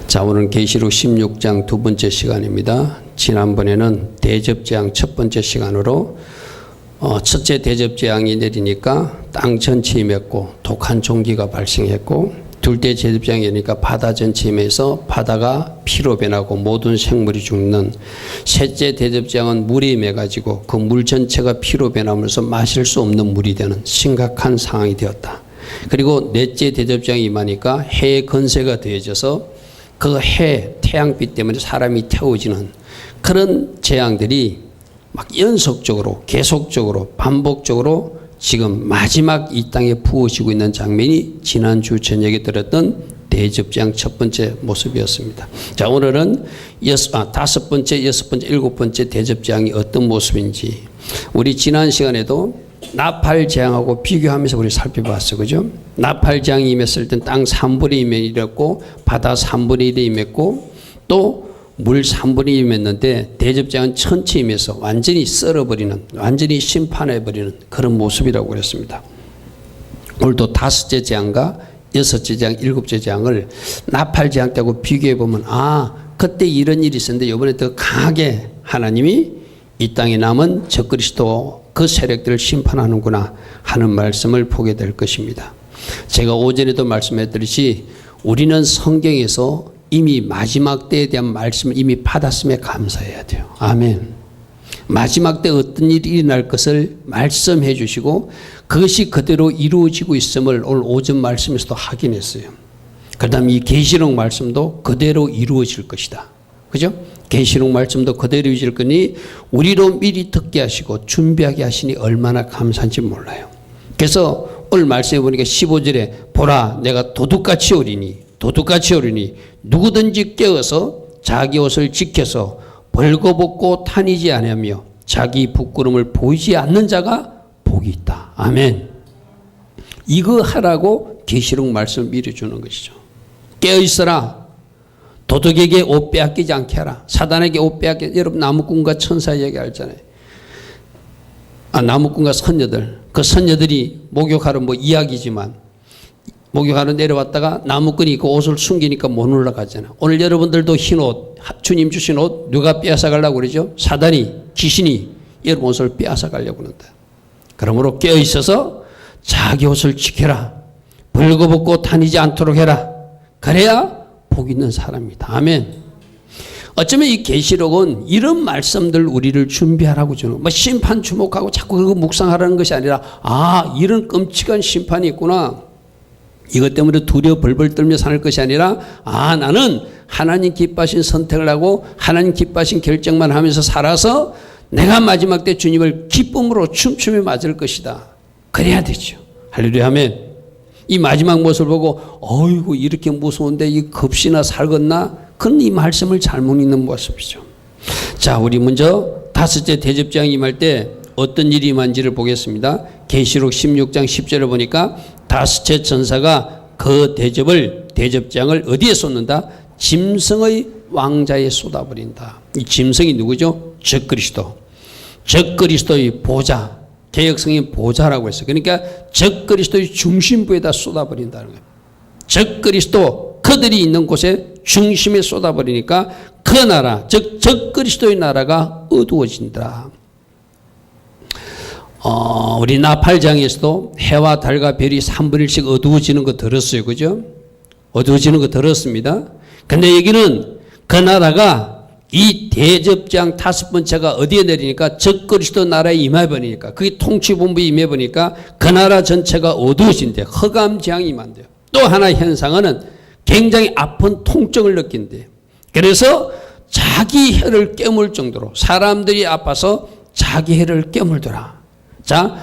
자, 오늘 계시록 16장 두 번째 시간입니다. 지난번에는 대접재앙 첫 번째 시간으로 첫째 대접재앙이 내리니까 땅 전체에 맺고 독한 종기가 발생했고, 둘째 대접재앙이 내리니까 바다 전체에 맺어서 바다가 피로 변하고 모든 생물이 죽는, 셋째 대접재앙은 물이 맺어가지고 그 물 전체가 피로 변하면서 마실 수 없는 물이 되는 심각한 상황이 되었다. 그리고 넷째 대접재앙이 임하니까 해의 건세가 더해져서 그 태양빛 때문에 사람이 태워지는 그런 재앙들이 막 연속적으로 계속적으로 반복적으로 지금 마지막 이 땅에 부어지고 있는 장면이 지난주 저녁에 들었던 대접재앙 첫 번째 모습이었습니다. 자, 오늘은 다섯 번째, 여섯 번째, 일곱 번째 대접재앙이 어떤 모습인지 우리 지난 시간에도 나팔재앙하고 비교하면서 우리 살펴봤어요. 그죠? 나팔재앙이 임했을 땐 땅 3분의 1이 임했고 바다 3분의 1이 임했고 또 물 3분의 1이 임했는데, 대접재앙은 천체 임해서 완전히 썰어버리는, 완전히 심판해버리는 그런 모습이라고 그랬습니다. 오늘도 다섯째 재앙과 여섯째 재앙, 일곱째 재앙을 나팔재앙 때하고 비교해보면 그때 이런 일이 있었는데 이번에 더 강하게 하나님이 이 땅에 남은 적그리스도 그 세력들을 심판하는구나 하는 말씀을 보게 될 것입니다. 제가 오전에도 말씀했듯이 우리는 성경에서 이미 마지막 때에 대한 말씀을 이미 받았음에 감사해야 돼요. 아멘. 마지막 때 어떤 일이 일어날 것을 말씀해 주시고 그것이 그대로 이루어지고 있음을 오늘 오전 말씀에서도 확인했어요. 그 다음 이 계시록 말씀도 그대로 이루어질 것이다. 그죠? 계시록 말씀도 그대로 이루어질 거니 우리로 미리 듣게 하시고 준비하게 하시니 얼마나 감사한지 몰라요. 그래서 오늘 말씀해 보니까 15절에 보라 내가 도둑같이 오리니 누구든지 깨어서 자기 옷을 지켜서 벌거벗고 다니지 아니하며 자기 부끄러움을 보이지 않는 자가 복이 있다. 아멘. 이거 하라고 계시록 말씀을 미리 주는 것이죠. 깨어있어라. 도둑에게 옷 빼앗기지 않게 하라. 사단에게 옷 빼앗기지. 여러분 나무꾼과 천사 이야기 알잖아요. 나무꾼과 선녀들. 그 선녀들이 목욕하러 이야기지만 목욕하러 내려왔다가 나무꾼이 그 옷을 숨기니까 못 올라가잖아요. 오늘 여러분들도 흰 옷, 주님 주신 옷 누가 빼앗아 가려고 그러죠? 사단이, 귀신이 여러분 옷을 빼앗아 가려고 한다. 그러므로 깨어있어서 자기 옷을 지켜라. 벌거벗고 다니지 않도록 해라. 그래야 복 있는 사람이다. 아멘. 어쩌면 이 계시록은 이런 말씀들 우리를 준비하라고 주는, 심판 주목하고 자꾸 그거 묵상하라는 것이 아니라 이런 끔찍한 심판이 있구나. 이것 때문에 두려워 벌벌 떨며 사는 것이 아니라 나는 하나님 기뻐하신 선택을 하고 하나님 기뻐하신 결정만 하면서 살아서 내가 마지막 때 주님을 기쁨으로 춤추며 맞을 것이다. 그래야 되죠. 할렐루야 아멘. 이 마지막 모습을 보고 어이구 이렇게 무서운데 이 겁시나 살겠나? 그건 이 말씀을 잘못 읽는 모습이죠. 자, 우리 먼저 다섯째 대접재앙이 임할 때 어떤 일이 임한지를 보겠습니다. 계시록 16장 10절을 보니까 다섯째 천사가 그 대접재앙을 어디에 쏟는다? 짐승의 왕자에 쏟아버린다. 이 짐승이 누구죠? 적그리스도의 보좌, 개역성인 보좌라고 했어요. 그러니까 적그리스도의 중심부에다 쏟아버린다는 거예요. 적그리스도 그들이 있는 곳에 중심에 쏟아버리니까 그 나라, 즉 적그리스도의 나라가 어두워진다. 우리 나팔장에서도 해와 달과 별이 3분의 1씩 어두워지는 거 들었어요. 그죠? 어두워지는 거 들었습니다. 근데 여기는 그 나라가 이 대접재앙 다섯 번째가 어디에 내리니까 적그리스도 나라에 임해버리니까, 그게 통치본부에 임해버리니까 그 나라 전체가 어두워진대. 흑암재앙이 임한대요. 또 하나 현상은 굉장히 아픈 통증을 느낀대요. 그래서 자기 혀를 깨물 정도로 사람들이 아파서 자기 혀를 깨물더라. 자,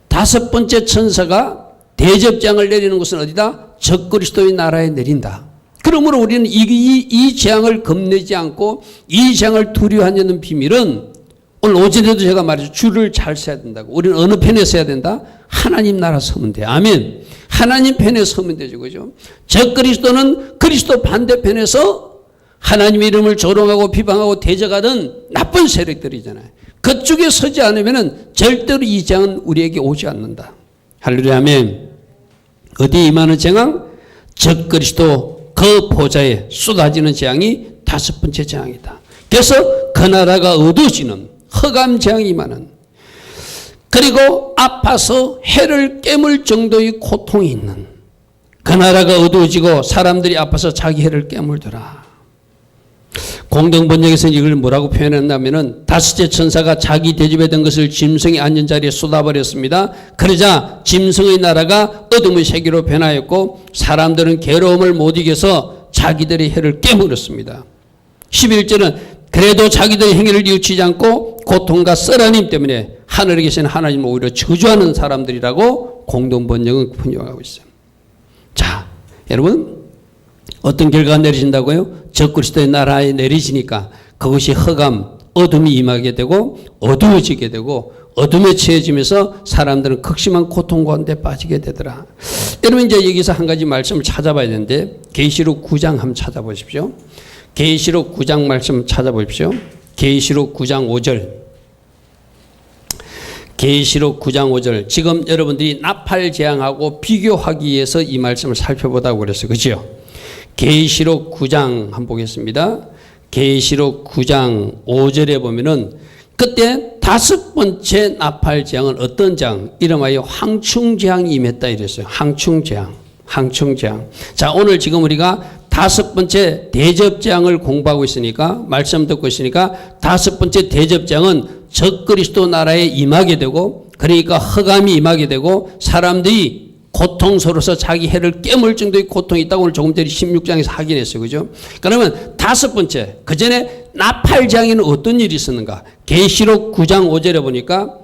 다섯 번째 천사가 대접재앙을 내리는 곳은 어디다? 적그리스도의 나라에 내린다. 그러므로 우리는 이 재앙을 겁내지 않고 이 재앙을 두려워하는 비밀은 오늘 오전에도 제가 말했죠. 줄을 잘 서야 된다고. 우리는 어느 편에 서야 된다? 하나님 나라 서면 돼. 아멘. 하나님 편에 서면 되죠. 그죠? 적그리스도는 그리스도 반대편에서 하나님의 이름을 조롱하고 비방하고 대적하던 나쁜 세력들이잖아요. 그쪽에 서지 않으면 절대로 이 재앙은 우리에게 오지 않는다. 할렐루야 아멘. 어디에 임하는 재앙? 적그리스도 그 보좌에 쏟아지는 재앙이 다섯 번째 재앙이다. 그래서 그 나라가 어두워지는 흑암 재앙이 임하는, 그리고 아파서 해를 깨물 정도의 고통이 있는, 그 나라가 어두워지고 사람들이 아파서 자기 해를 깨물더라. 공동번역에서는 이걸 뭐라고 표현했냐면은 다섯째 천사가 자기 대접에 든 것을 짐승이 앉은 자리에 쏟아버렸습니다. 그러자 짐승의 나라가 어둠의 세계로 변하였고 사람들은 괴로움을 못 이겨서 자기들의 해를 깨물었습니다. 11절은 그래도 자기들의 행위를 뉘우치지 않고 고통과 썰어님 때문에 하늘에 계신 하나님을 오히려 저주하는 사람들이라고 공동번역은 번역하고 있어요. 자, 여러분, 어떤 결과가 내리신다고요? 적그리스도의 나라에 내리시니까 그것이 흑암, 어둠이 임하게 되고 어두워지게 되고 어둠에 처해지면서 사람들은 극심한 고통 가운데 빠지게 되더라. 여러분, 이제 여기서 한 가지 말씀을 찾아봐야 되는데 계시록 9장 한번 찾아보십시오. 계시록 9장 말씀 찾아보십시오. 계시록 9장 5절. 계시록 9장 5절. 지금 여러분들이 나팔 재앙하고 비교하기 위해서 이 말씀을 살펴보다고 그랬어요. 그렇죠? 계시록 9장 한번 보겠습니다. 계시록 9장 5절에 보면은 그때 다섯 번째 나팔 재앙은 어떤 재앙? 이름하여 황충재앙이 임했다 이랬어요. 황충재앙. 황충재앙. 자, 오늘 지금 우리가 다섯 번째 대접재앙을 공부하고 있으니까, 말씀 듣고 있으니까 다섯 번째 대접재앙은 적그리스도 나라에 임하게 되고, 그러니까 흑암이 임하게 되고 사람들이 고통스러워서 자기 해를 깨물 정도의 고통이 있다고 오늘 조금 전에 16장에서 확인했어요. 그죠? 그러면 다섯 번째, 그 전에 나팔재앙에는 어떤 일이 있었는가? 계시록 9장 5절에 보니까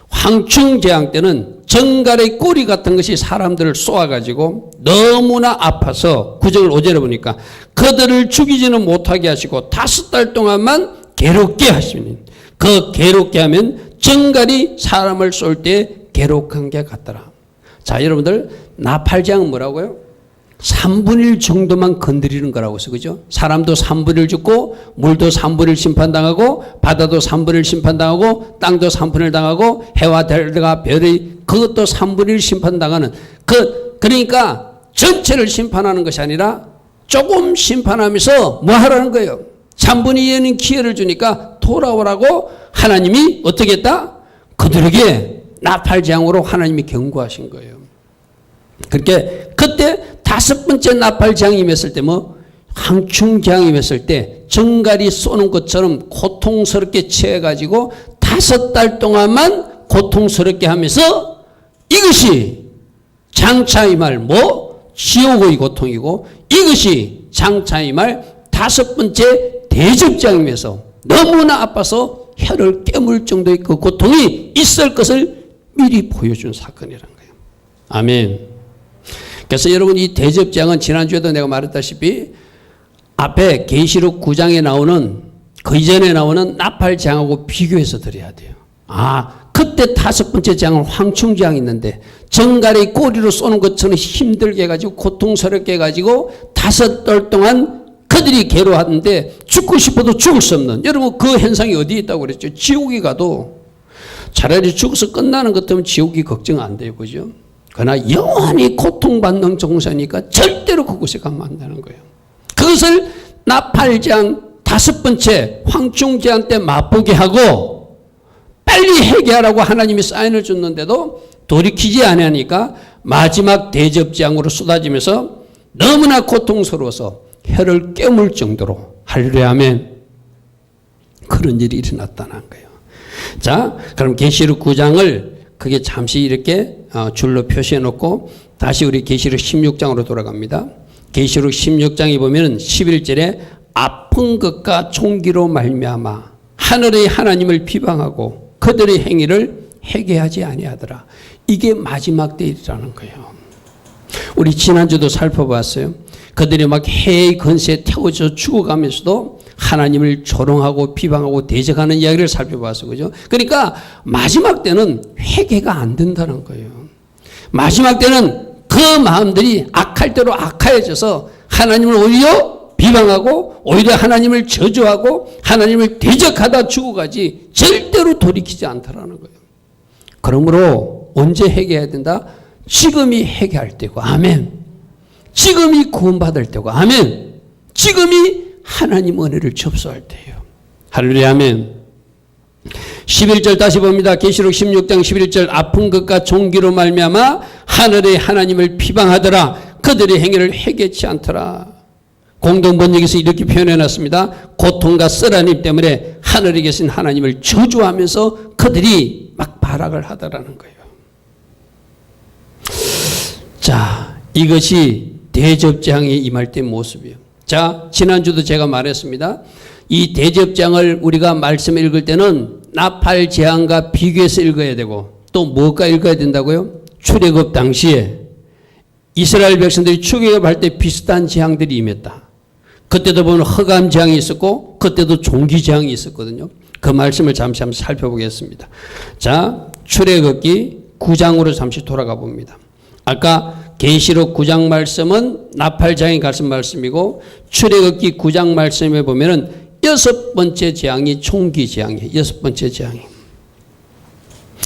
황충재앙 때는 정갈의 꼬리 같은 것이 사람들을 쏘아가지고 너무나 아파서 9절 5절에 보니까 그들을 죽이지는 못하게 하시고 5달 동안만 괴롭게 하시니, 그 괴롭게 하면 정갈이 사람을 쏠 때 괴롭한 게 같더라. 자, 여러분들, 나팔재앙은 뭐라고요? 3분의 1 정도만 건드리는 거라고 해서, 그죠? 사람도 3분의 1 죽고, 물도 3분의 1 심판당하고, 바다도 3분의 1 심판당하고, 땅도 3분의 1 당하고, 해와 달과 별이 그것도 3분의 1 심판당하는, 그러니까 전체를 심판하는 것이 아니라 조금 심판하면서 뭐 하라는 거예요? 3분의 2에는 기회를 주니까 돌아오라고 하나님이 어떻게 했다? 그들에게 나팔재앙으로 하나님이 경고하신 거예요. 그렇게 그때 다섯 번째 나팔재앙이 임했을 때 뭐 황충재앙이 임했을 때 정갈이 쏘는 것처럼 고통스럽게 취해가지고 5달 동안만 고통스럽게 하면서 이것이 장차 임할 뭐 지옥의 고통이고, 이것이 장차 임할 다섯 번째 대접재앙이면서 너무나 아파서 혀를 깨물 정도의 그 고통이 있을 것을 미리 보여준 사건이라는 거예요. 아멘. 그래서 여러분, 이 대접재앙은 지난주에도 내가 말했다시피 앞에 계시록 9장에 나오는, 그 이전에 나오는 나팔재앙하고 비교해서 드려야 돼요. 아, 그때 다섯 번째 재앙은 황충재앙이 있는데 정갈의 꼬리로 쏘는 것처럼 힘들게 해가지고 고통스럽게 해가지고 5달 동안 그들이 괴로워하는데 죽고 싶어도 죽을 수 없는, 여러분 그 현상이 어디에 있다고 그랬죠? 지옥에 가도 차라리 죽어서 끝나는 것 같으면 지옥이 걱정 안 돼요. 그죠? 그러나 영원히 고통받는 종사니까 절대로 그곳에 가면 안 되는 거예요. 그것을 나팔재앙 다섯 번째 황충재앙 때 맛보게 하고 빨리 회개하라고 하나님이 사인을 줬는데도 돌이키지 않으니까 마지막 대접재앙으로 쏟아지면서 너무나 고통스러워서 혀를 깨물 정도로, 할렐루야 아멘, 그런 일이 일어났다는 거예요. 자, 그럼 계시록 9장을 그게 잠시 이렇게 줄로 표시해 놓고 다시 우리 계시록 16장으로 돌아갑니다. 계시록 16장에 보면 11절에 아픈 것과 총기로 말미암아 하늘의 하나님을 비방하고 그들의 행위를 회개하지 아니하더라. 이게 마지막 때이라는 거예요. 우리 지난주도 살펴봤어요. 그들이 막 해의 건세에 태워져 죽어가면서도 하나님을 조롱하고 비방하고 대적하는 이야기를 살펴봤어요. 그죠? 그러니까 마지막 때는 회개가 안 된다는 거예요. 마지막 때는 그 마음들이 악할 대로 악해져서 하나님을 오히려 비방하고 오히려 하나님을 저주하고 하나님을 대적하다 죽어가지 절대로 돌이키지 않다라는 거예요. 그러므로 언제 회개해야 된다? 지금이 회개할 때고, 아멘. 지금이 구원받을 때고, 아멘. 지금이 하나님 은혜를 접수할 때예요. 할렐루야, 아멘. 11절 다시 봅니다. 계시록 16장 11절 아픈 것과 종기로 말미암아 하늘의 하나님을 비방하더라. 그들의 행위를 회개치 않더라. 공동번역에서 이렇게 표현해놨습니다. 고통과 쓰라림 때문에 하늘에 계신 하나님을 저주하면서 그들이 막 발악을 하더라는 거예요. 자, 이것이 대접장에 임할 때 모습이에요. 자, 지난주도 제가 말했습니다. 이 대접장을 우리가 말씀 읽을 때는 나팔 재앙과 비교해서 읽어야 되고, 또 뭐가 읽어야 된다고요? 출애굽 당시에 이스라엘 백성들이 출애굽할 때 비슷한 재앙들이 임했다. 그때도 보면 흑암 재앙이 있었고 그때도 종기 재앙이 있었거든요. 그 말씀을 잠시 한번 살펴보겠습니다. 자, 출애굽기 9장으로 잠시 돌아가 봅니다. 아까 계시록 9장 말씀은 나팔 재앙이 같은 말씀이고, 출애굽기 9장 말씀에 보면은 6번째 재앙이 종기 재앙이에요. 6번째 재앙이.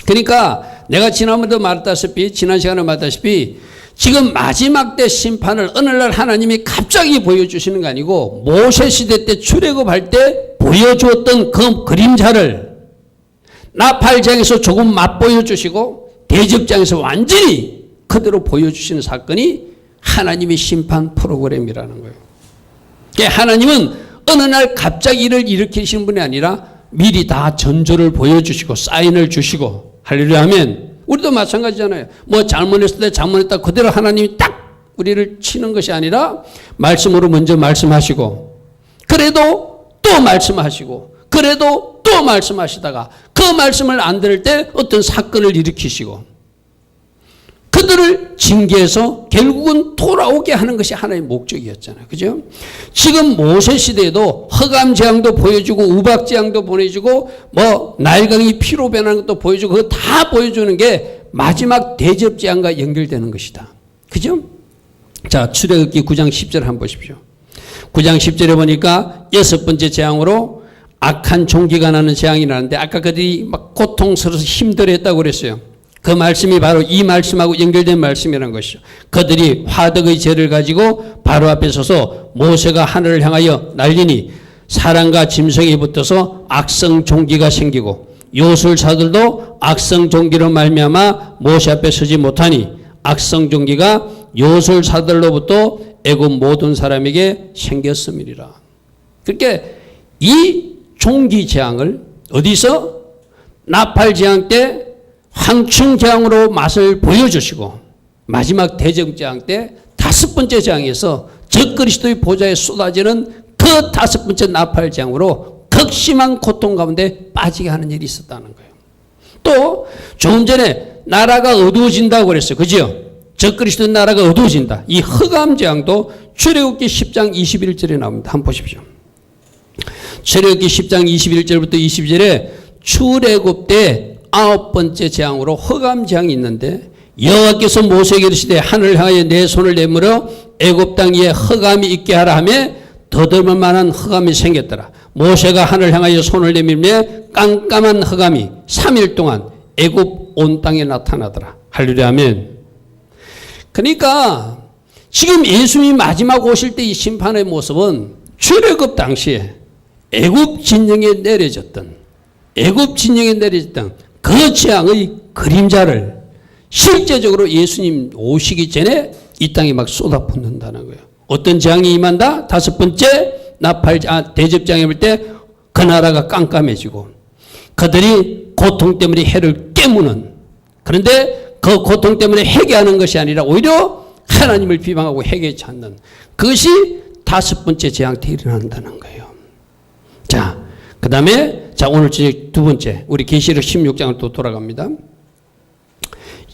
그러니까 내가 지난번에도 말했다시피, 지난 시간에 말했다시피, 지금 마지막 때 심판을 어느 날 하나님이 갑자기 보여주시는 거 아니고, 모세 시대 때 출애굽할 때 보여주었던 그 그림자를 나팔장에서 조금 맛보여 주시고 대접장에서 완전히 그대로 보여주시는 사건이 하나님의 심판 프로그램이라는 거예요. 그러니까 하나님은 어느 날 갑자기 일을 일으키시는 분이 아니라 미리 다 전조를 보여주시고 사인을 주시고, 할렐루야, 아멘. 우리도 마찬가지잖아요. 뭐 잘못했을 때 잘못했다 그대로 하나님이 딱 우리를 치는 것이 아니라 말씀으로 먼저 말씀하시고, 그래도 또 말씀하시고, 그래도 또 말씀하시다가 그 말씀을 안 들을 때 어떤 사건을 일으키시고 그들을 징계해서 결국은 돌아오게 하는 것이 하나의 목적이었잖아요. 그죠? 지금 모세 시대에도 흑암 재앙도 보여주고 우박 재앙도 보내주고 뭐 나일강이 피로 변하는 것도 보여주고 그거 다 보여주는 게 마지막 대접 재앙과 연결되는 것이다. 그죠? 자, 출애굽기 9장 10절 한번 보십시오. 9장 10절에 보니까 6번째 재앙으로 악한 종기가 나는 재앙이 나는데, 아까 그들이 막 고통스러워서 힘들어했다고 그랬어요. 그 말씀이 바로 이 말씀하고 연결된 말씀이라는 것이죠. 그들이 화덕의 죄를 가지고 바로 앞에 서서 모세가 하늘을 향하여 날리니 사람과 짐승이 붙어서 악성 종기가 생기고, 요술사들도 악성 종기로 말미암아 모세 앞에 서지 못하니 악성 종기가 요술사들로부터 애굽 모든 사람에게 생겼음이니라. 그러니까 이 종기 재앙을 어디서? 나팔 재앙 때 황충 재앙으로 맛을 보여주시고, 마지막 대접 재앙 때 5번째 재앙에서 적그리스도의 보좌에 쏟아지는 그 5번째 나팔 재앙으로 극심한 고통 가운데 빠지게 하는 일이 있었다는 거예요. 또 조금 전에 나라가 어두워진다고 그랬어요. 그죠? 적그리스도의 나라가 어두워진다. 이 흑암 재앙도 출애굽기 10장 21절에 나옵니다. 한번 보십시오. 출애굽기 10장 21절부터 22절에 출애굽 때 9번째 재앙으로 흑암 재앙이 있는데, 여호와께서 모세에게 이르시되 하늘을 향하여 내 손을 내밀어 애굽 땅 위에 흑암이 있게 하라 하며 더듬을 만한 흑암이 생겼더라. 모세가 하늘을 향하여 손을 내밀며 깜깜한 흑암이 3일 동안 애굽 온 땅에 나타나더라. 할렐루야, 아멘. 그러니까 지금 예수님이 마지막 오실 때 이 심판의 모습은 출애굽 당시에 애굽 진영에 내려졌던 그 재앙의 그림자를 실제적으로 예수님 오시기 전에 이 땅에 막 쏟아붓는다는 거예요. 어떤 재앙이 임한다? 5번째 나팔 대접장에 볼 때 그 나라가 깜깜해지고 그들이 고통 때문에 해를 깨무는, 그런데 그 고통 때문에 회개하는 것이 아니라 오히려 하나님을 비방하고 회개치 않는 그것이 5번째 재앙 때 일어난다는 거예요. 자, 그 다음에 오늘 두 번째 우리 계시록 16장을 또 돌아갑니다.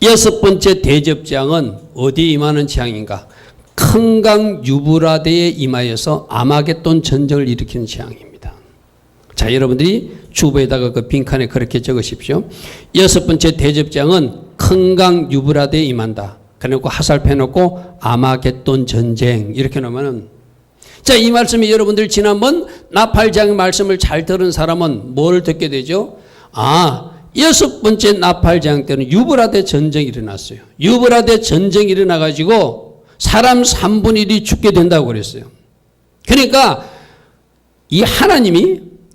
6번째 대접 재앙은 어디에 임하는 재앙인가? 큰 강 유브라데에 임하여서 아마겟돈 전쟁을 일으키는 재앙입니다. 자, 여러분들이 주보에다가 그 빈칸에 그렇게 적으십시오. 6번째 대접 재앙은 큰 강 유브라데에 임한다. 그래놓고 화살표 놓고 아마겟돈 전쟁 이렇게 놓으면은, 자, 이 말씀이 여러분들 지난번 나팔장 말씀을 잘 들은 사람은 뭘 듣게 되죠? 6번째 나팔장 때는 유브라데 전쟁이 일어났어요. 유브라데 전쟁이 일어나가지고 사람 3분의 1이 죽게 된다고 그랬어요. 그러니까 이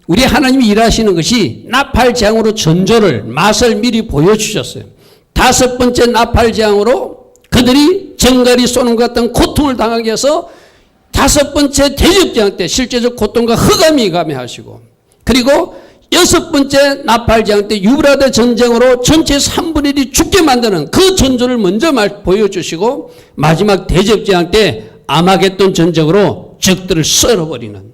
우리 하나님이 일하시는 것이 나팔재앙으로 전조를, 맛을 미리 보여주셨어요. 5번째 나팔재앙으로 그들이 정갈이 쏘는 것 같은 고통을 당하게 해서 5번째 대접재앙 때 실제적 고통과 흑암이 감해하시고, 그리고 6번째 나팔재앙 때 유브라데 전쟁으로 전체 3분의 1이 죽게 만드는 그 전조를 먼저 보여주시고, 마지막 대접재앙 때 아마겟돈 전쟁으로 적들을 썰어버리는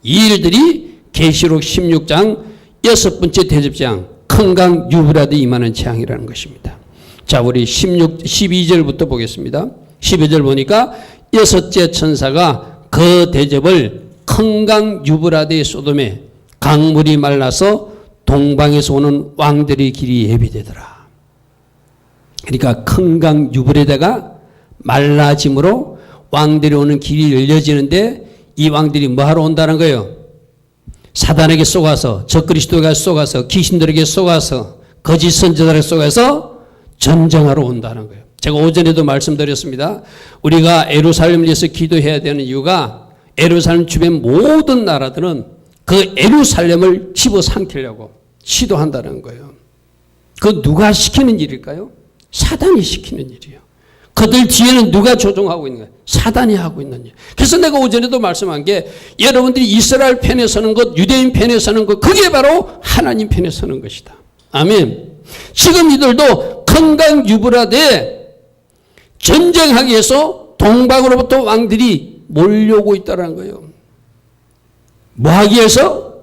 이 일들이 계시록 16장 6번째 대접재앙 큰 강 유브라데 임하는 재앙이라는 것입니다. 자, 우리 12절부터 보겠습니다. 12절 보니까 6째 천사가 그 대접을 큰 강 유브라데의 소돔에 강물이 말라서 동방에서 오는 왕들의 길이 예비되더라. 그러니까 큰 강 유브라데가 말라짐으로 왕들이 오는 길이 열려지는데, 이 왕들이 뭐하러 온다는 거예요? 사단에게 쏘가서, 적그리스도에게 쏘가서, 귀신들에게 쏘가서, 거짓 선지자들에게 쏘가서 전쟁하러 온다는 거예요. 제가 오전에도 말씀드렸습니다. 우리가 예루살렘을 위해서 기도해야 되는 이유가, 예루살렘 주변 모든 나라들은 그 예루살렘을 집어삼키려고 시도한다는 거예요. 그 누가 시키는 일일까요? 사단이 시키는 일이에요. 그들 뒤에는 누가 조종하고 있는 거예요? 사단이 하고 있는 일. 그래서 내가 오전에도 말씀한 게, 여러분들이 이스라엘 편에 서는 것, 유대인 편에 서는 것, 그게 바로 하나님 편에 서는 것이다. 아멘. 지금 이들도 큰 강 유브라데에 전쟁하기 위해서 동방으로부터 왕들이 몰려오고 있다는 거예요. 뭐 하기 위해서?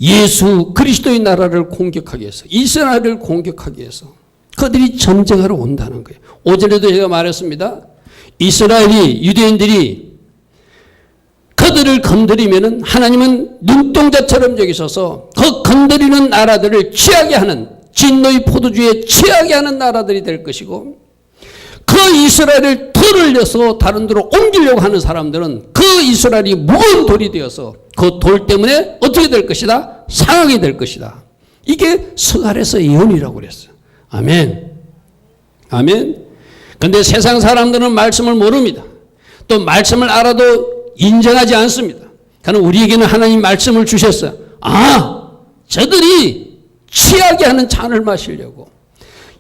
예수 그리스도의 나라를 공격하기 위해서, 이스라엘을 공격하기 위해서 그들이 전쟁하러 온다는 거예요. 오전에도 제가 말했습니다. 이스라엘이, 유대인들이 그들을 건드리면은 하나님은 눈동자처럼 여기셔서 그 건드리는 나라들을 취하게 하는, 진노의 포도주에 취하게 하는 나라들이 될 것이고, 그 이스라엘을 돌을 내서 다른 데로 옮기려고 하는 사람들은 그 이스라엘이 무거운 돌이 되어서 그 돌 때문에 어떻게 될 것이다? 상하게 될 것이다. 이게 스가랴서 예언이라고 그랬어요. 아멘. 아멘. 근데 세상 사람들은 말씀을 모릅니다. 또 말씀을 알아도 인정하지 않습니다. 그러나 우리에게는 하나님 말씀을 주셨어요. 아, 저들이 취하게 하는 잔을 마시려고,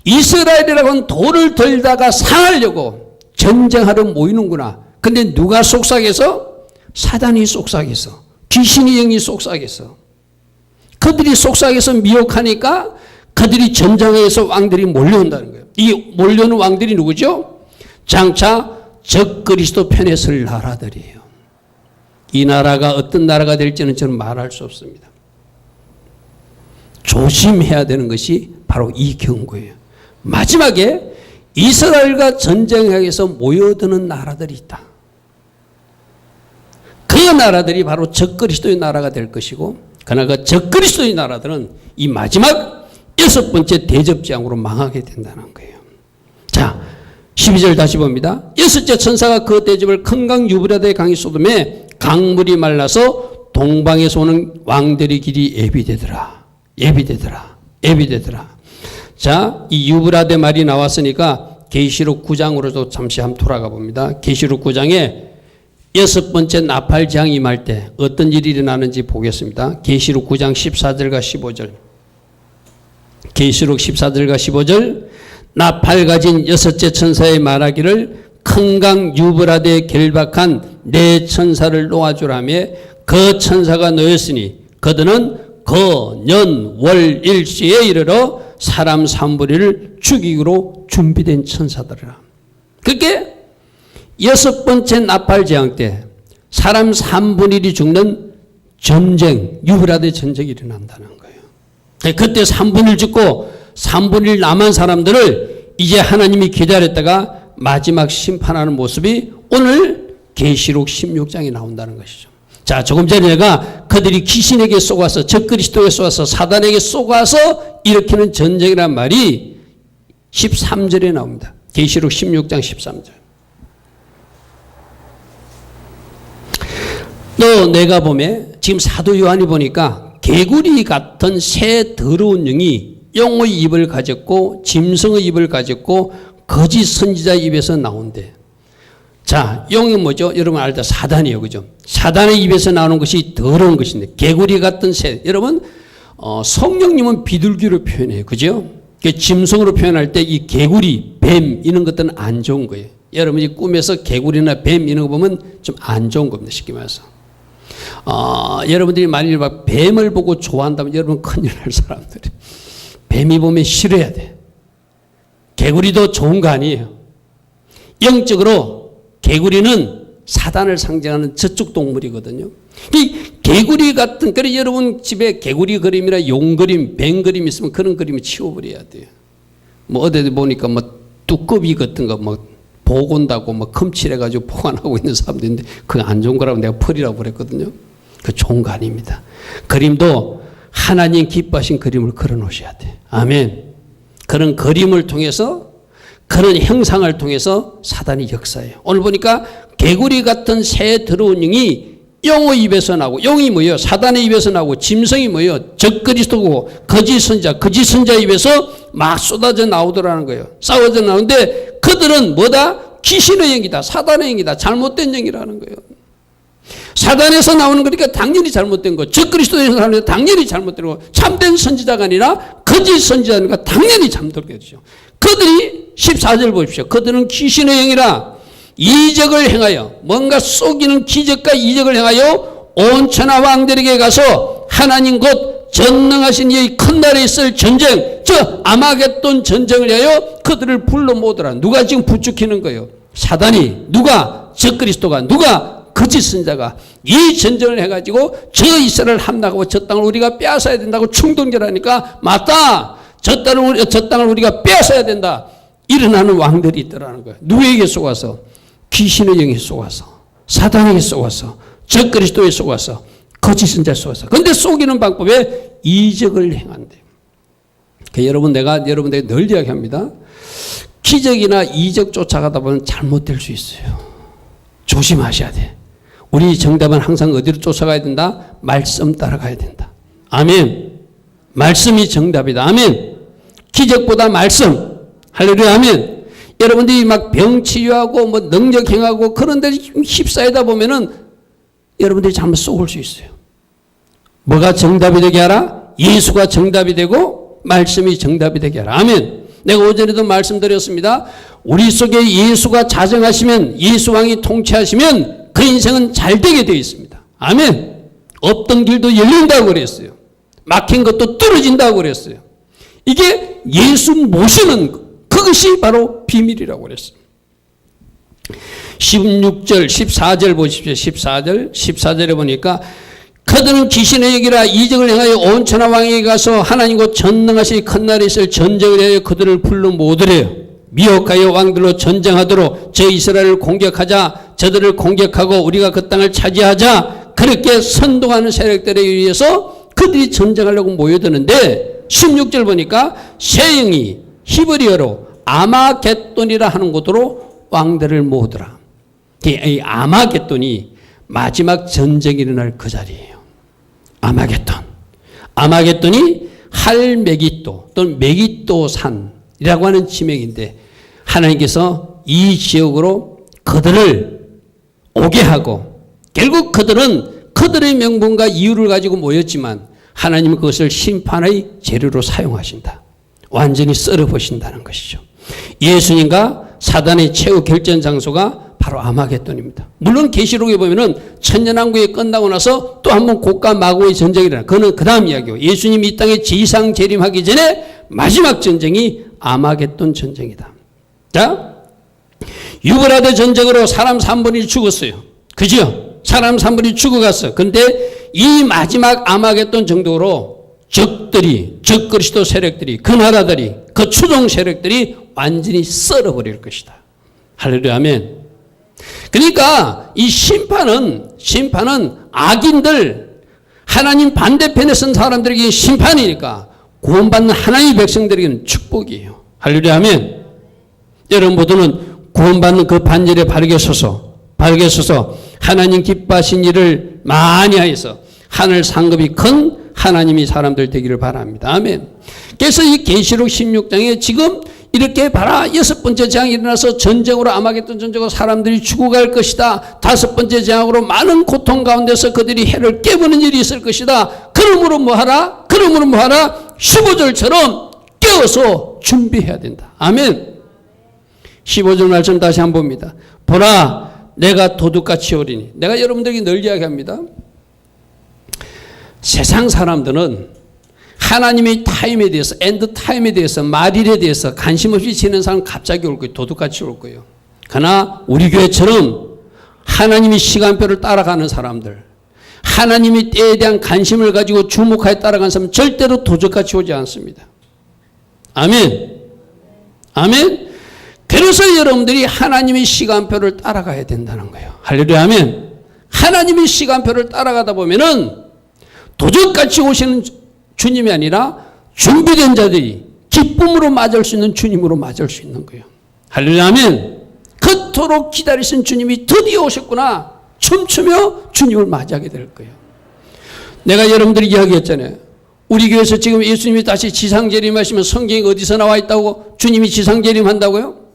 이스라엘이라고 하는 돌을 들다가 상하려고 전쟁하러 모이는구나. 근데 누가 속삭여서? 사단이 속삭여서, 귀신의 영이 속삭여서, 그들이 속삭여서 미혹하니까 그들이 전쟁에서 왕들이 몰려온다는 거예요. 이 몰려오는 왕들이 누구죠? 장차 적그리스도 편에 설 나라들이에요. 이 나라가 어떤 나라가 될지는 저는 말할 수 없습니다. 조심해야 되는 것이 바로 이 경고예요. 마지막에 이스라엘과 전쟁하기 위해서 모여드는 나라들이 있다. 그 나라들이 바로 적그리스도의 나라가 될 것이고, 그러나 그 적그리스도의 나라들은 이 마지막 6번째 대접재앙으로 망하게 된다는 거예요. 자, 12절 다시 봅니다. 6째 천사가 그 대접을 큰 강 유브라데 강이 쏟음에 강물이 말라서 동방에서 오는 왕들의 길이 예비되더라. 예비되더라. 예비되더라. 자, 이 유브라데 말이 나왔으니까 계시록 9장으로도 잠시 한번 돌아가 봅니다. 계시록 9장에 6번째 나팔재앙이 임할 때 어떤 일이 일어나는지 보겠습니다. 계시록 9장 14절과 15절. 계시록 14절과 15절. 나팔 가진 6째 천사의 말하기를 큰 강 유브라데에 결박한 네 천사를 놓아주라며, 그 천사가 놓였으니 그들은 거, 년, 월, 일시에 이르러 사람 3분의 1을 죽이기로 준비된 천사들이라. 그렇게 6번째 나팔재앙 때 사람 3분의 1이 죽는 전쟁, 유브라데 전쟁이 일어난다는 거예요. 그때 3분의 1 죽고 3분의 1 남은 사람들을 이제 하나님이 기다렸다가 마지막 심판하는 모습이 오늘 계시록 16장에 나온다는 것이죠. 자, 조금 전에 내가 그들이 귀신에게 쏘아서, 적그리스도에게 쏘아서, 사단에게 쏘아서 일으키는 전쟁이란 말이 13절에 나옵니다. 계시록 16장 13절. 또 내가 보매, 지금 사도 요한이 보니까 개구리 같은 새 더러운 영이 용의 입을 가졌고 짐승의 입을 가졌고 거짓 선지자 입에서 나온대. 자, 용이 뭐죠? 여러분 알다 사단이에요. 그죠? 사단의 입에서 나오는 것이 더러운 것인데 개구리 같은 새. 여러분 성령님은 비둘기로 표현해요. 그죠? 짐승으로 표현할 때 이 개구리, 뱀 이런 것들은 안 좋은 거예요. 여러분이 꿈에서 개구리나 뱀 이런 거 보면 좀 안 좋은 겁니다. 쉽게 말해서. 여러분들이 만일 막 뱀을 보고 좋아한다면 여러분 큰일 날 사람들이. 뱀이 보면 싫어야 돼. 개구리도 좋은 거 아니에요. 영적으로 개구리는 사단을 상징하는 저쪽 동물이거든요. 이 개구리 같은, 그래 여러분 집에 개구리 그림이나 용 그림, 뱀 그림 있으면 그런 그림을 치워버려야 돼요. 뭐 어디 보니까 뭐 두꺼비 같은 거 뭐 보곤다고 뭐 컴칠해가지고 보관하고 있는 사람도 있는데 그거 안 좋은 거라고 내가 펄이라고 그랬거든요. 그 좋은 거 아닙니다. 그림도 하나님 기뻐하신 그림을 그려 놓으셔야 돼. 아멘. 그런 그림을 통해서 그런 형상을 통해서 사단이 역사해요. 오늘 보니까 개구리 같은 새 더러운 영이 용의 입에서 나오고, 용이 뭐예요? 사단의 입에서 나오고, 짐승이 뭐예요? 적그리스도고 거짓 선자 입에서 막 쏟아져 나오더라는 거예요. 싸워져 나오는데 그들은 뭐다? 귀신의 영이다. 사단의 영이다. 잘못된 영이라는 거예요. 사단에서 나오는 거니까 당연히 잘못된 거. 적그리스도에서 나오는 거 당연히 잘못된 거. 참된 선지자가 아니라 거짓 선지자니까 당연히 잘못된 거죠. 그들이 14절 보십시오. 그들은 귀신의 영이라 이적을 행하여, 뭔가 속이는 기적과 이적을 행하여 온 천하 왕들에게 가서 하나님 곧 전능하신 이의 큰 날에 있을 전쟁, 저 아마겟돈 전쟁을 위하여 그들을 불러 모으더라. 누가 지금 부추기는 거예요? 사단이. 누가? 적그리스도가. 누가? 거짓 선자가. 이 전쟁을 해가지고 저 이스라엘 함락하고 저 땅을 우리가 빼앗아야 된다고 충동질하니까 맞다. 저 땅을 우리가 빼앗아야 된다. 일어나는 왕들이 있더라는 거예요. 누구에게 속아서? 귀신의 영에 속아서, 사단에게 속아서, 적그리스도에 속아서, 거짓 선자에 속아서. 그런데 속이는 방법에 이적을 행한대요. 여러분, 내가 여러분들에게 늘 이야기합니다. 기적이나 이적 쫓아가다 보면 잘못될 수 있어요. 조심하셔야 돼. 우리 정답은 항상 어디로 쫓아가야 된다? 말씀 따라가야 된다. 아멘. 말씀이 정답이다. 아멘. 기적보다 말씀. 할렐루야. 아멘. 여러분들이 막 병 치유하고 뭐 능력 행하고 그런 데 휩싸이다 보면은 여러분들이 잘못 속을 수 있어요. 뭐가 정답이 되게 하라? 예수가 정답이 되고 말씀이 정답이 되게 하라. 아멘. 내가 오전에도 말씀드렸습니다. 우리 속에 예수가 자정하시면, 예수 왕이 통치하시면 그 인생은 잘 되게 되어 있습니다. 아멘. 없던 길도 열린다고 그랬어요. 막힌 것도 뚫어진다고 그랬어요. 이게 예수 모시는 것, 그것이 바로 비밀이라고 그랬어요. 16절, 14절 보십시오. 14절에 보니까 그들은 귀신의 얘기라 이적을 행하여 온 천하 왕에게 가서 하나님 곧 전능하신 큰 날에 있을 전쟁을 하여 그들을 불러 모으더래요. 미혹하여 왕들로 전쟁하도록 저 이스라엘을 공격하자, 저들을 공격하고 우리가 그 땅을 차지하자, 그렇게 선동하는 세력들에 의해서 그들이 전쟁하려고 모여드는데 16절 보니까 새 영이 히브리어로 아마겟돈이라 하는 곳으로 왕들을 모으더라. 이 아마겟돈이 마지막 전쟁이 일어날 그 자리예요. 아마겟돈이 할메기또 또는 메기또산이라고 하는 지명인데 하나님께서 이 지역으로 그들을 오게 하고 결국 그들은 그들의 명분과 이유를 가지고 모였지만 하나님은 그것을 심판의 재료로 사용하신다. 완전히 썰어버신다는 것이죠. 예수님과 사단의 최후 결전 장소가 바로 아마겟돈입니다. 물론 계시록에 보면은 천년왕국이 끝나고 나서 또 한 번 곡과 마고의 전쟁이 일어나. 그거는 그 다음 이야기고 예수님이 이 땅에 지상 재림하기 전에 마지막 전쟁이 아마겟돈 전쟁이다. 자, 유브라데 전쟁으로 사람 3분이 죽었어요. 그죠? 사람 3분이 죽어갔어. 그런데 이 마지막 아마겟돈 정도로 적들이, 적그리스도 세력들이, 그 나라들이, 그 추종 세력들이 완전히 썰어버릴 것이다. 할렐루야. 아멘. 그러니까 이 심판은 악인들, 하나님 반대편에 선 사람들에게 심판이니까 구원받는 하나님의 백성들에게는 축복이에요. 할렐루야. 아멘. 여러분 모두는 구원받는 그 반열에 바르게 서서 하나님 기뻐하신 일을 많이 하여서 하늘 상급이 큰 하나님이 사람들 되기를 바랍니다. 아멘. 그래서 이 계시록 16장에 지금 이렇게 봐라. 6번째 재앙이 일어나서 전쟁으로 아마겟돈 전쟁으로 사람들이 죽어갈 것이다. 5번째 재앙으로 많은 고통 가운데서 그들이 해를 깨부는 일이 있을 것이다. 그러므로 뭐하라? 15절처럼 깨어서 준비해야 된다. 아멘. 15절 말씀 다시 한번 봅니다. 보라, 내가 도둑같이 오리니. 내가 여러분들에게 늘 이야기합니다. 세상 사람들은 하나님의 타임에 대해서, 엔드 타임에 대해서, 말일에 대해서 관심 없이 지내는 사람은 갑자기 올 거예요. 도둑같이 올 거예요. 그러나 우리 교회처럼 하나님의 시간표를 따라가는 사람들, 하나님의 때에 대한 관심을 가지고 주목하여 따라가는 사람은 절대로 도둑같이 오지 않습니다. 아멘. 아멘. 그래서 여러분들이 하나님의 시간표를 따라가야 된다는 거예요. 할렐루야. 아멘. 하나님의 시간표를 따라가다 보면은 도적같이 오시는 주님이 아니라 준비된 자들이 기쁨으로 맞을 수 있는 주님으로 맞을 수 있는 거예요. 할렐루야. 아멘. 그토록 기다리신 주님이 드디어 오셨구나. 춤추며 주님을 맞이하게 될 거예요. 내가 여러분들이 이야기했잖아요. 우리 교회에서 지금 예수님이 다시 지상재림하시면 성경이 어디서 나와 있다고? 주님이 지상재림한다고요?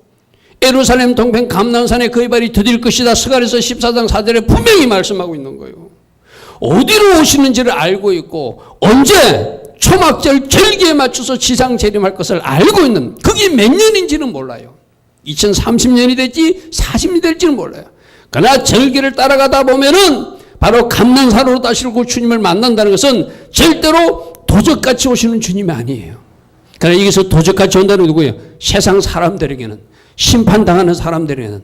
예루살렘 동편 감난산에 그의 발이 드딜 것이다. 스가랴서 14장 4절에 분명히 말씀하고 있는 거예요. 어디로 오시는지를 알고 있고 언제 초막절 절기에 맞춰서 지상재림할 것을 알고 있는, 그게 몇 년인지는 몰라요. 2030년이 될지 40년이 될지는 몰라요. 그러나 절기를 따라가다 보면은 바로 감난산으로 다시 오고 주님을 만난다는 것은 절대로 도적같이 오시는 주님이 아니에요. 그러나 여기서 도적같이 온다는 게 누구예요? 세상 사람들에게는, 심판당하는 사람들에게는,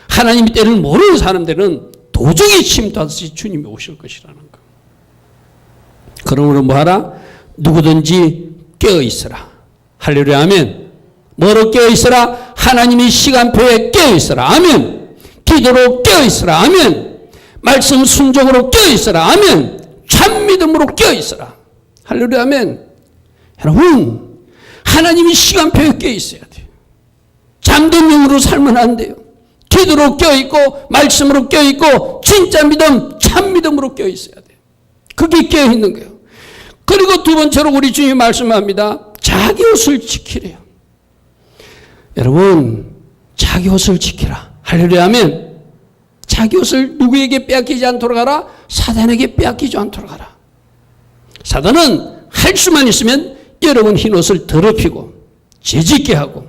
하나님의 때를 모르는 사람들은 도적이 침투하듯이 주님이 오실 것이라는 거. 그러므로 뭐하라? 누구든지 깨어있으라. 할렐루야. 아멘. 뭐로 깨어있으라? 하나님의 시간표에 깨어있으라. 아멘. 기도로 깨어있으라. 아멘. 말씀 순종으로 깨어있으라. 아멘. 참믿음으로 깨어있으라. 할렐루야. 아멘. 여러분, 하나님이 시간표에 깨어있어야 돼요. 잠든 영으로 살면 안 돼요. 기도로 깨어있고 말씀으로 깨어있고 진짜 믿음, 참믿음으로 깨어있어야 돼요. 그게 깨어있는 거예요. 그리고 두 번째로 우리 주님이 말씀합니다. 자기 옷을 지키래요. 여러분, 자기 옷을 지키라. 할렐루야. 아멘. 자기 옷을 누구에게 빼앗기지 않도록 하라? 사단에게 빼앗기지 않도록 하라. 사단은 할 수만 있으면 여러분 흰 옷을 더럽히고 재짓게 하고,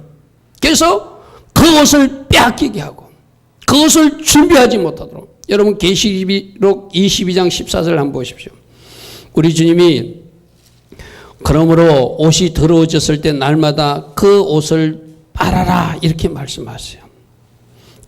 그래서 그 옷을 빼앗기게 하고 그 옷을 준비하지 못하도록. 여러분 계시록 22장 14절 한번 보십시오. 우리 주님이 그러므로 옷이 더러워졌을 때 날마다 그 옷을 빨아라 이렇게 말씀하세요.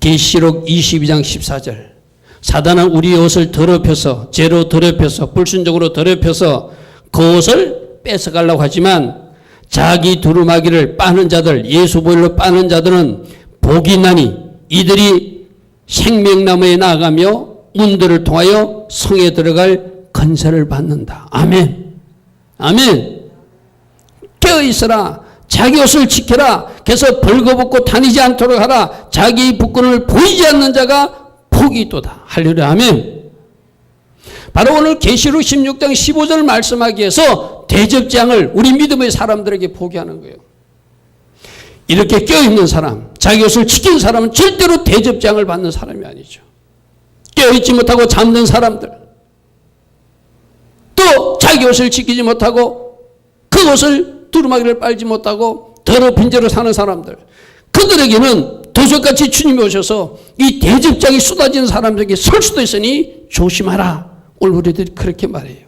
계시록 22장 14절. 사단은 우리의 옷을 더럽혀서, 죄로 더럽혀서, 불순종으로 더럽혀서 그 옷을 뺏어가려고 하지만 자기 두루마기를 빠는 자들, 예수 보혈로 빠는 자들은 복이 나니 이들이 생명나무에 나아가며 문들을 통하여 성에 들어갈 건설을 받는다. 아멘. 아멘. 깨어있으라. 자기 옷을 지켜라. 그래서 벌거벗고 다니지 않도록 하라. 자기 부끄러움을 보이지 않는 자가 복이 있도다. 할렐루야. 아멘. 바로 오늘 계시록 16장 15절 말씀하기 위해서 대접장을 우리 믿음의 사람들에게 포기하는 거예요. 이렇게 깨어있는 사람, 자기 옷을 지킨 사람은 절대로 대접장을 받는 사람이 아니죠. 깨어있지 못하고 잠든 사람들, 또 자기 옷을 지키지 못하고 그 옷을 두루마기를 빨지 못하고 더럽힌 죄로 사는 사람들, 그들에게는 도적같이 주님이 오셔서 이 대접장이 쏟아지는 사람들에게 설 수도 있으니 조심하라. 오늘 우리들이 그렇게 말해요.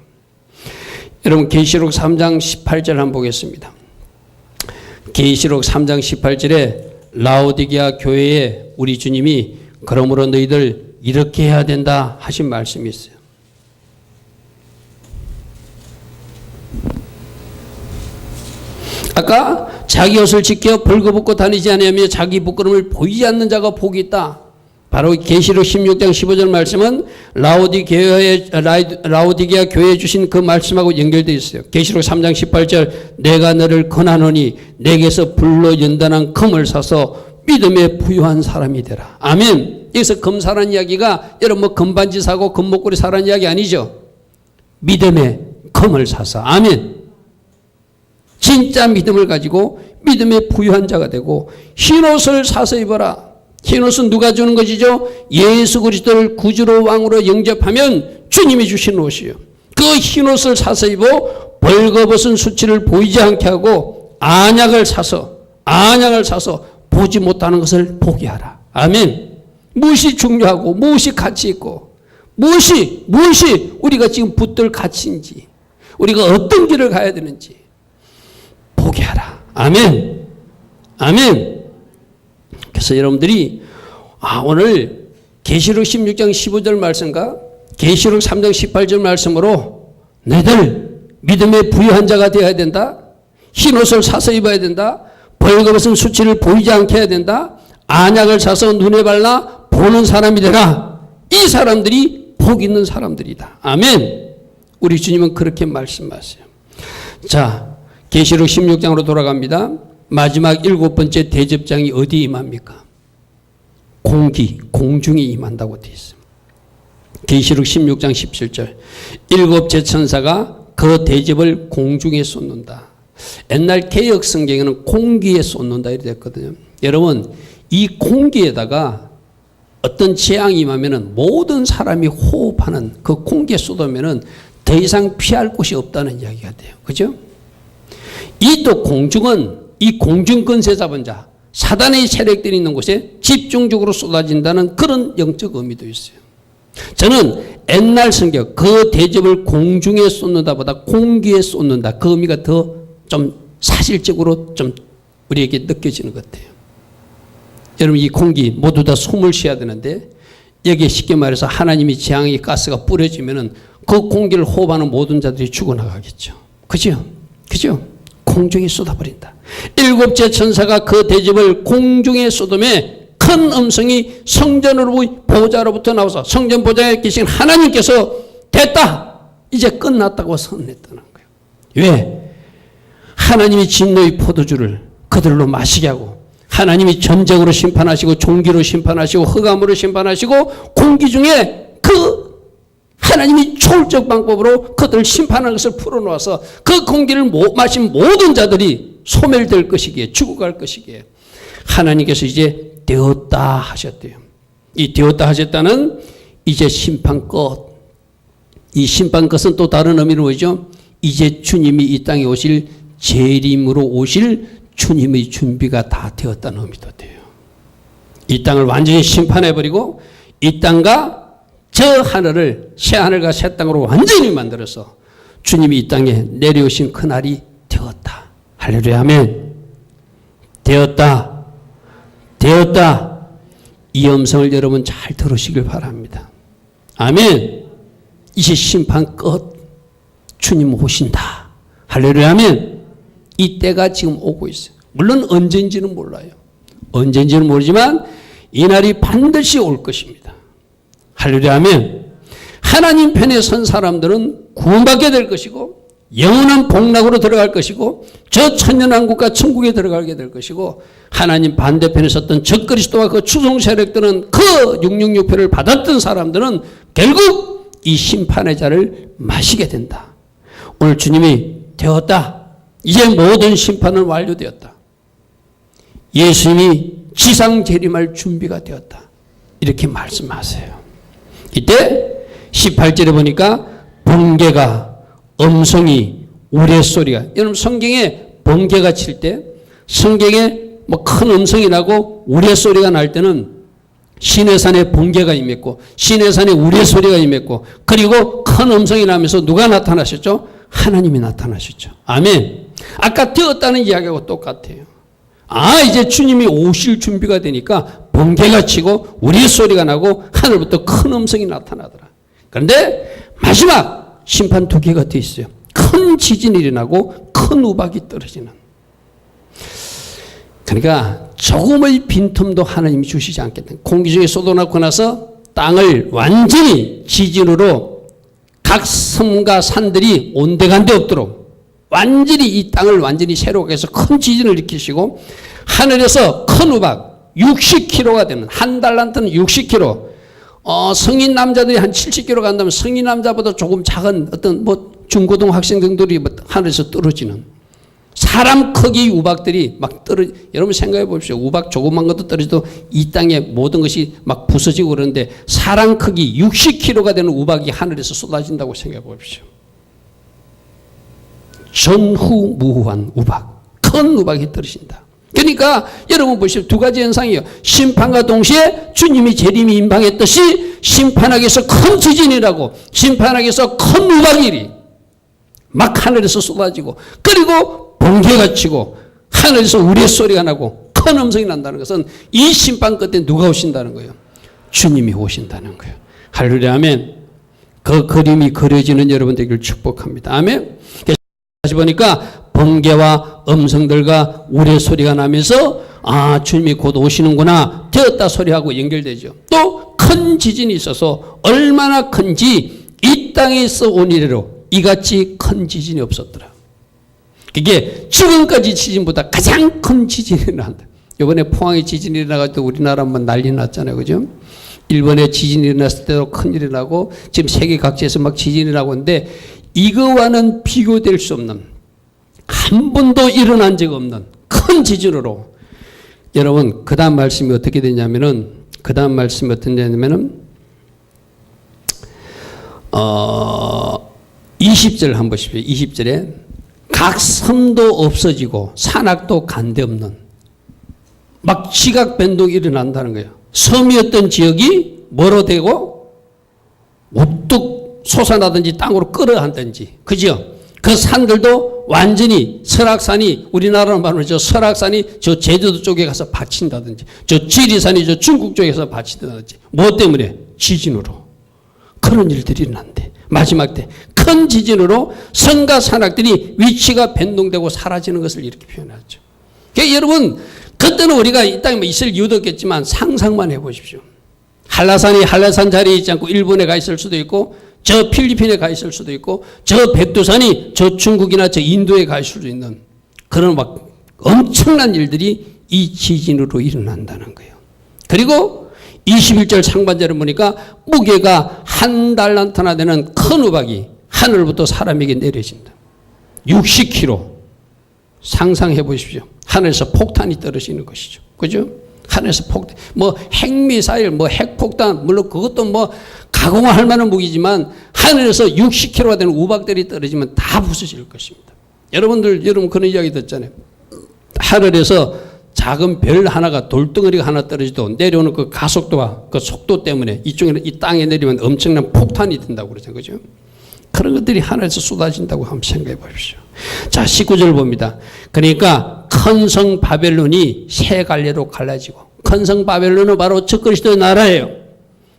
여러분 계시록 3장 18절 한번 보겠습니다. 계시록 3장 18절에 라오디게아 교회에 우리 주님이 그러므로 너희들 이렇게 해야 된다 하신 말씀이 있어요. 아까 자기 옷을 지켜 벌거벗고 다니지 아니하며 자기 부끄러움을 보이지 않는 자가 복이 있다. 바로 계시록 16장 15절 말씀은 라오디게아 교회에 주신 그 말씀하고 연결되어 있어요. 계시록 3장 18절 내가 너를 권하노니 내게서 불로 연단한 금을 사서 믿음에 부유한 사람이 되라. 아멘. 여기서 금 사라는 이야기가 여러분 뭐 금반지 사고 금목걸이 사라는 이야기 아니죠. 믿음에 금을 사서. 아멘. 진짜 믿음을 가지고 믿음에 부유한 자가 되고 흰옷을 사서 입어라. 흰옷은 누가 주는 것이죠? 예수 그리스도를 구주로 왕으로 영접하면 주님이 주신 옷이요. 그 흰옷을 사서 입어 벌거벗은 수치를 보이지 않게 하고 안약을 사서 보지 못하는 것을 보게 하라. 아멘. 무엇이 중요하고 무엇이 가치 있고 무엇이 우리가 지금 붙들 가치인지 우리가 어떤 길을 가야 되는지 보게 하라. 아멘. 아멘. 그래서 여러분들이 오늘 계시록 16장 15절 말씀과 계시록 3장 18절 말씀으로 너희들 믿음에 부유한 자가 되어야 된다. 흰옷을 사서 입어야 된다. 벌거벗은 수치를 보이지 않게 해야 된다. 안약을 사서 눈에 발라 보는 사람이 되라. 이 사람들이 복 있는 사람들이다. 아멘. 우리 주님은 그렇게 말씀하세요. 자, 계시록 16장으로 돌아갑니다. 마지막 7번째 대접장이 어디에 임합니까? 공중에 임한다고 되어 있습니다. 계시록 16장 17절. 7째 천사가 그 대접을 공중에 쏟는다. 옛날 개역 성경에는 공기에 쏟는다 이렇게 됐거든요. 여러분, 이 공기에다가 어떤 재앙이 임하면은 모든 사람이 호흡하는 그 공기에 쏟으면은 더 이상 피할 곳이 없다는 이야기가 돼요. 그죠? 이 또 공중은 이 공중 권세 잡은 자, 사단의 세력들이 있는 곳에 집중적으로 쏟아진다는 그런 영적 의미도 있어요. 저는 옛날 성경 그 대접을 공중에 쏟는다보다 공기에 쏟는다 그 의미가 더 좀 사실적으로 좀 우리에게 느껴지는 것 같아요. 여러분, 이 공기 모두 다 숨을 쉬어야 되는데 여기에 쉽게 말해서 하나님이 재앙의 가스가 뿌려지면은 그 공기를 호흡하는 모든 자들이 죽어나가겠죠. 그죠? 그죠? 공중에 쏟아버린다. 7째 천사가 그 대접을 공중에 쏟음에 큰 음성이 성전으로 보좌로부터 나와서 성전 보좌에 계신 하나님께서 됐다! 이제 끝났다고 선언했다는 거예요. 왜? 하나님이 진노의 포도주를 그들로 마시게 하고 하나님이 전쟁으로 심판하시고 종기로 심판하시고 흑암으로 심판하시고 공기 중에 그 하나님이 초월적 방법으로 그들을 심판하는 것을 풀어놓아서 그 공기를 마신 모든 자들이 소멸될 것이기에 죽어갈 것이기에 하나님께서 이제 되었다 하셨대요. 이 되었다 하셨다는 이제 심판 끝. 이 심판 끝은 또 다른 의미로 뭐죠? 이제 주님이 이 땅에 오실 재림으로 오실 주님의 준비가 다 되었다는 의미도 돼요. 이 땅을 완전히 심판해버리고 이 땅과 저 하늘을 새 하늘과 새 땅으로 완전히 만들어서 주님이 이 땅에 내려오신 그날이 되었다. 할렐루야 아멘. 되었다. 되었다. 이 음성을 여러분 잘 들으시길 바랍니다. 아멘. 이제 심판 끝. 주님 오신다. 할렐루야 아멘. 이 때가 지금 오고 있어요. 물론 언제인지는 몰라요. 언제인지는 모르지만 이 날이 반드시 올 것입니다. 할렐루야 아멘. 하나님 편에 선 사람들은 구원받게 될 것이고 영원한 복락으로 들어갈 것이고 저 천년왕국과 천국에 들어가게 될 것이고 하나님 반대편에 섰던 적그리스도와 그 추종 세력들은 그 666표를 받았던 사람들은 결국 이 심판의 자를 마시게 된다. 오늘 주님이 되었다. 이제 모든 심판은 완료되었다. 예수님이 지상 재림할 준비가 되었다. 이렇게 말씀하세요. 이때 18절에 보니까 번개가 음성이 우레소리가 여러분 성경에 번개가 칠 때 성경에 뭐 큰 음성이 나고 우레소리가 날 때는 시내산에 번개가 임했고 시내산에 우레소리가 임했고 그리고 큰 음성이 나면서 누가 나타나셨죠? 하나님이 나타나셨죠. 아멘. 아까 되었다는 이야기하고 똑같아요. 이제 주님이 오실 준비가 되니까 번개가 치고 우레소리가 나고 하늘부터 큰 음성이 나타나더라. 그런데 마지막 심판 두 개가 돼 있어요. 큰 지진이 일어나고 큰 우박이 떨어지는. 그러니까 조금의 빈틈도 하나님이 주시지 않겠다. 공기 중에 쏟아놓고 나서 땅을 완전히 지진으로 각 섬과 산들이 온데간데 없도록 완전히 이 땅을 완전히 새롭게 해서 큰 지진을 일으키시고 하늘에서 큰 우박 60kg가 되는 한 달란트는 60kg 성인 남자들이 한 70kg 간다면 성인 남자보다 조금 작은 어떤 뭐 중고등 학생 등들이 하늘에서 떨어지는 사람 크기 우박들이 막 여러분 생각해 보십시오. 우박 조그만 것도 떨어져도 이 땅에 모든 것이 막 부서지고 그러는데 사람 크기 60kg가 되는 우박이 하늘에서 쏟아진다고 생각해 보십시오. 전후무후한 우박, 큰 우박이 떨어진다. 그러니까 여러분 보십시오. 두 가지 현상이에요. 심판과 동시에 주님이 재림이 임박했듯이 심판하기에서 큰 지진이라고, 심판하기에서 큰 우박이 막 하늘에서 쏟아지고, 그리고 번개가 치고 하늘에서 우리의 소리가 나고 큰 음성이 난다는 것은 이 심판 끝에 누가 오신다는 거예요? 주님이 오신다는 거예요. 할렐루야, 아멘. 그 그림이 그려지는 여러분 되기를 축복합니다. 아멘. 다시 보니까 번개와 음성들과 우리의 소리가 나면서 아, 주님이 곧 오시는구나 되었다 소리하고 연결되죠. 또 큰 지진이 있어서 얼마나 큰지 이 땅에서 온 이래로 이같이 큰 지진이 없었더라. 이게 지금까지 지진보다 가장 큰 지진이 일어난다. 이번에 포항에 지진이 일어나가지고 우리나라 한번 난리 났잖아요. 그죠? 일본에 지진이 일어났을 때도 큰일이 나고 지금 세계 각지에서 막 지진이 나고 있는데 이거와는 비교될 수 없는, 한 번도 일어난 적 없는 큰 지진으로 여러분 그 다음 말씀이 어떻게 되냐면은 20절 한번 보십시오. 20절에 각 섬도 없어지고 산악도 간데 없는 막 지각 변동이 일어난다는 거예요. 섬이었던 지역이 뭐로 되고 우뚝 솟아나든지 땅으로 끌어안든지, 그죠? 그 산들도 완전히 설악산이, 우리나라 말로 저 설악산이 저 제주도 쪽에 가서 받친다든지, 저 지리산이 저 중국 쪽에 가서 받친다든지, 뭐 때문에? 지진으로. 그런 일들이 일어난대. 마지막 때 큰 지진으로 산과 산악들이 위치가 변동되고 사라지는 것을 이렇게 표현하죠. 그러니까 여러분 그때는 우리가 이 땅에 있을 이유도 없겠지만 상상만 해보십시오. 한라산이 한라산 자리에 있지 않고 일본에 가 있을 수도 있고, 저 필리핀에 가 있을 수도 있고, 저 백두산이 저 중국이나 저 인도에 가 있을 수도 있는 그런 막 엄청난 일들이 이 지진으로 일어난다는 거예요. 그리고 21절 상반절을 보니까 무게가 한 달란트나 되는 큰 우박이 하늘부터 사람에게 내려진다. 60kg. 상상해 보십시오. 하늘에서 폭탄이 떨어지는 것이죠. 그죠? 하늘에서 폭탄, 뭐 핵미사일, 뭐 핵폭탄, 물론 그것도 뭐 가공할 만한 무기지만 하늘에서 60kg가 되는 우박들이 떨어지면 다 부서질 것입니다. 여러분 그런 이야기 듣잖아요. 하늘에서 작은 별 하나가, 돌덩어리가 하나 떨어지도 내려오는 그 가속도와 그 속도 때문에 이쪽에는 이 땅에 내리면 엄청난 폭탄이 된다고 그러죠. 그죠? 그런 것들이 하늘에서 쏟아진다고 한번 생각해 보십시오. 자, 19절 봅니다. 그러니까 큰 성 바벨론이 세 갈래로 갈라지고, 큰 성 바벨론은 바로 적그리스도의 나라예요.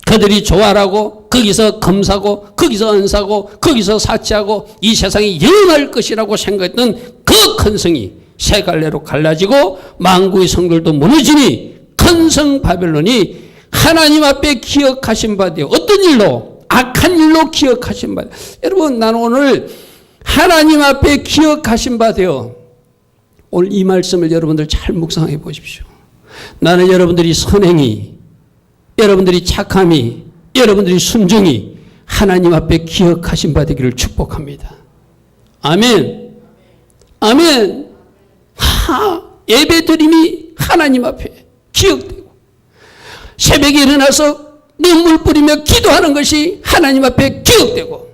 그들이 조화라고 거기서 검사고 거기서 은사고 거기서 사치하고 이 세상이 영원할 것이라고 생각했던 그 큰 성이 세 갈래로 갈라지고 만국의 성들도 무너지니 큰 성 바벨론이 하나님 앞에 기억하신 바 되어, 어떤 일로? 악한 일로 기억하신 바. 여러분, 나는 오늘 하나님 앞에 기억하신 바 되어, 오늘 이 말씀을 여러분들 잘 묵상해 보십시오. 나는 여러분들이 선행이, 여러분들이 착함이, 여러분들이 순종이 하나님 앞에 기억하신 바 되기를 축복합니다. 아멘. 아멘. 예배 드림이 하나님 앞에 기억되고, 새벽에 일어나서 눈물 뿌리며 기도하는 것이 하나님 앞에 기억되고,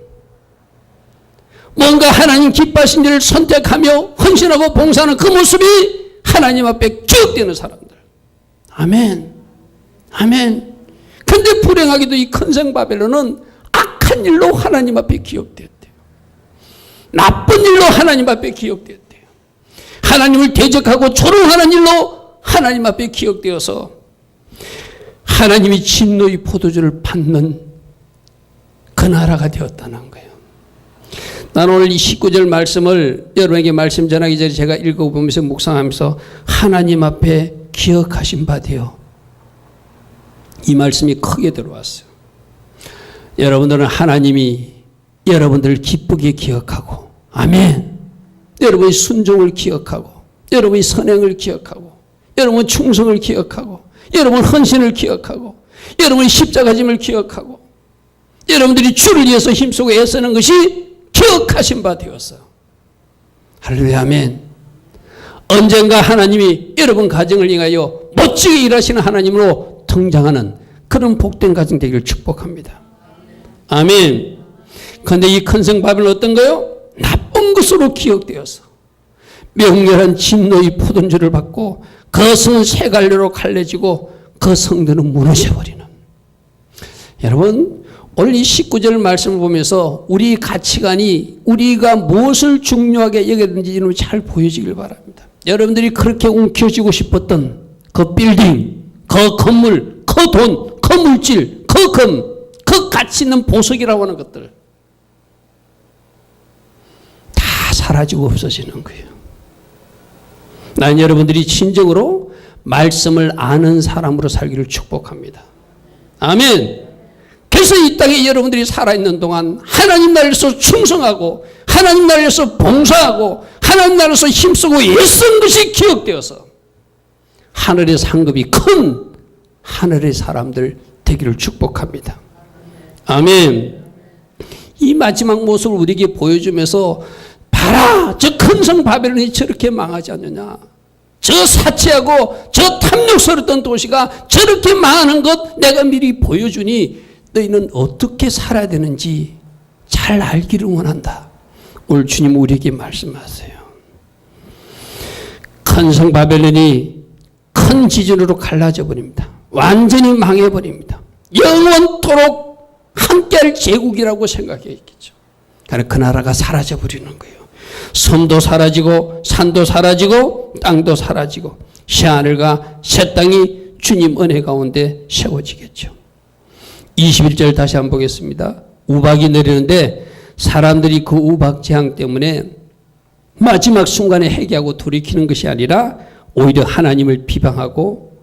뭔가 하나님 기뻐하신 일을 선택하며 헌신하고 봉사하는 그 모습이 하나님 앞에 기억되는 사람들. 아멘. 아멘. 근데 불행하게도 이 큰 성 바벨론은 악한 일로 하나님 앞에 기억되었대요. 나쁜 일로 하나님 앞에 기억되었대요. 하나님을 대적하고 조롱하는 일로 하나님 앞에 기억되어서 하나님이 진노의 포도주를 받는 그 나라가 되었다는 거예요. 나는 오늘 이 19절 말씀을 여러분에게 말씀 전하기 전에 제가 읽어보면서 묵상하면서 하나님 앞에 기억하신 바 되어, 이 말씀이 크게 들어왔어요. 여러분들은 하나님이 여러분들을 기쁘게 기억하고, 아멘. 여러분의 순종을 기억하고, 여러분의 선행을 기억하고, 여러분의 충성을 기억하고, 여러분 헌신을 기억하고, 여러분의 십자가짐을 기억하고, 여러분들이 주를 위해서 힘쓰고 애쓰는 것이 기억하신 바 되었어요. 할렐루야, 아멘. 언젠가 하나님이 여러분 가정을 향하여 멋지게 일하시는 하나님으로 등장하는 그런 복된 가정 되기를 축복합니다. 아멘. 그런데 이 큰 성 바벨은 어떤 거요? 나쁜 것으로 기억되어서 명렬한 진노의 포돈주를 받고 그 성은 세 갈래로 갈라지고 그 성들은 무너져버리는. 여러분, 오늘 이 19절 말씀을 보면서 우리 가치관이 우리가 무엇을 중요하게 여겨야 되는지는 잘 보여지길 바랍니다. 여러분들이 그렇게 움켜쥐고 싶었던 그 빌딩, 그 건물, 그 돈, 그 물질, 그 금, 그 가치 있는 보석이라고 하는 것들 다 사라지고 없어지는 거예요. 나는 여러분들이 진정으로 말씀을 아는 사람으로 살기를 축복합니다. 아멘. 그래서 이 땅에 여러분들이 살아있는 동안 하나님 나라에서 충성하고 하나님 나라에서 봉사하고 하나님 나라에서 힘쓰고 애쓴 것이 기억되어서 하늘의 상급이 큰 하늘의 사람들 되기를 축복합니다. 아멘. 이 마지막 모습을 우리에게 보여주면서 봐라, 저 큰 성 바벨론이 저렇게 망하지 않느냐, 저 사치하고 저 탐욕스러웠던 도시가 저렇게 망하는 것 내가 미리 보여주니 너희는 어떻게 살아야 되는지 잘 알기를 원한다. 오늘 주님 우리에게 말씀하세요. 큰 성 바벨론이 큰 지진으로 갈라져 버립니다. 완전히 망해버립니다. 영원토록 함께할 제국이라고 생각했겠죠. 그러나 그 나라가 사라져 버리는 거예요. 섬도 사라지고 산도 사라지고 땅도 사라지고 새하늘과 새 땅이 주님 은혜 가운데 세워지겠죠. 21절 다시 한번 보겠습니다. 우박이 내리는데 사람들이 그 우박 재앙 때문에 마지막 순간에 회개하고 돌이키는 것이 아니라 오히려 하나님을 비방하고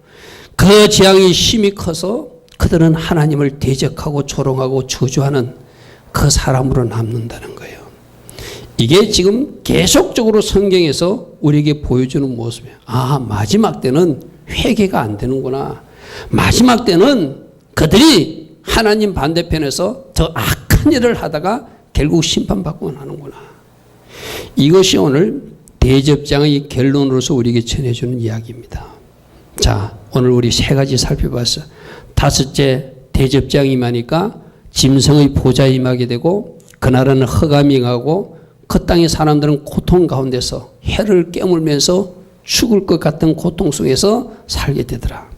그 재앙이 힘이 커서 그들은 하나님을 대적하고 조롱하고 저주하는 그 사람으로 남는다는 거예요. 이게 지금 계속적으로 성경에서 우리에게 보여주는 모습이에요. 아, 마지막 때는 회개가 안 되는구나. 마지막 때는 그들이 하나님 반대편에서 더 악한 일을 하다가 결국 심판받고 나는구나. 이것이 오늘 대접장의 결론으로서 우리에게 전해주는 이야기입니다. 자, 오늘 우리 세 가지 살펴봤어. 다섯째, 대접장이 임하니까 짐승의 보좌에 임하게 되고 그날은 흑암이 임하고 그 땅의 사람들은 고통 가운데서 해를 깨물면서 죽을 것 같은 고통 속에서 살게 되더라.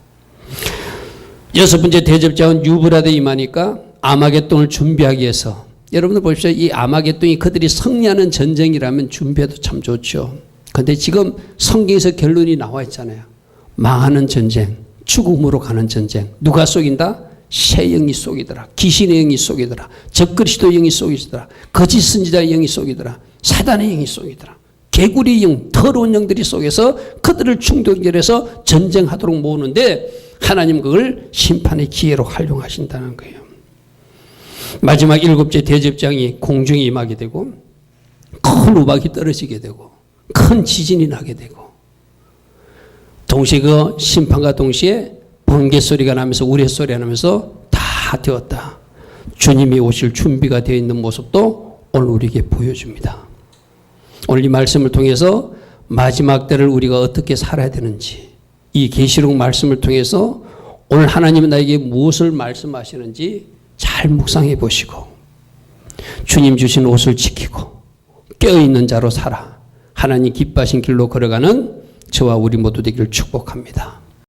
여섯 번째, 대접장은 유브라데 임하니까 아마겟돈을 준비하기 위해서, 여러분들 보십시오. 이 아마겟돈이 그들이 승리하는 전쟁이라면 준비해도 참 좋죠. 그런데 지금 성경에서 결론이 나와 있잖아요. 망하는 전쟁, 죽음으로 가는 전쟁. 누가 속인다? 새 영이 속이더라. 귀신의 영이 속이더라. 적그리스도 영이 속이더라. 거짓 선지자의 영이 속이더라. 사단의 영이 속이더라. 개구리 영, 더러운 영들이 속여서 그들을 충동결해서 전쟁하도록 모으는데 하나님 그걸 심판의 기회로 활용하신다는 거예요. 마지막 일곱째 대접장이 공중에 임하게 되고 큰 우박이 떨어지게 되고 큰 지진이 나게 되고 동시에 그 심판과 동시에 번개 소리가 나면서 우레소리가 나면서 다 되었다. 주님이 오실 준비가 되어 있는 모습도 오늘 우리에게 보여줍니다. 오늘 이 말씀을 통해서 마지막 때를 우리가 어떻게 살아야 되는지, 이 계시록 말씀을 통해서 오늘 하나님은 나에게 무엇을 말씀하시는지 잘 묵상해 보시고 주님 주신 옷을 지키고 깨어있는 자로 살아 하나님 기뻐하신 길로 걸어가는 저와 우리 모두 되기를 축복합니다.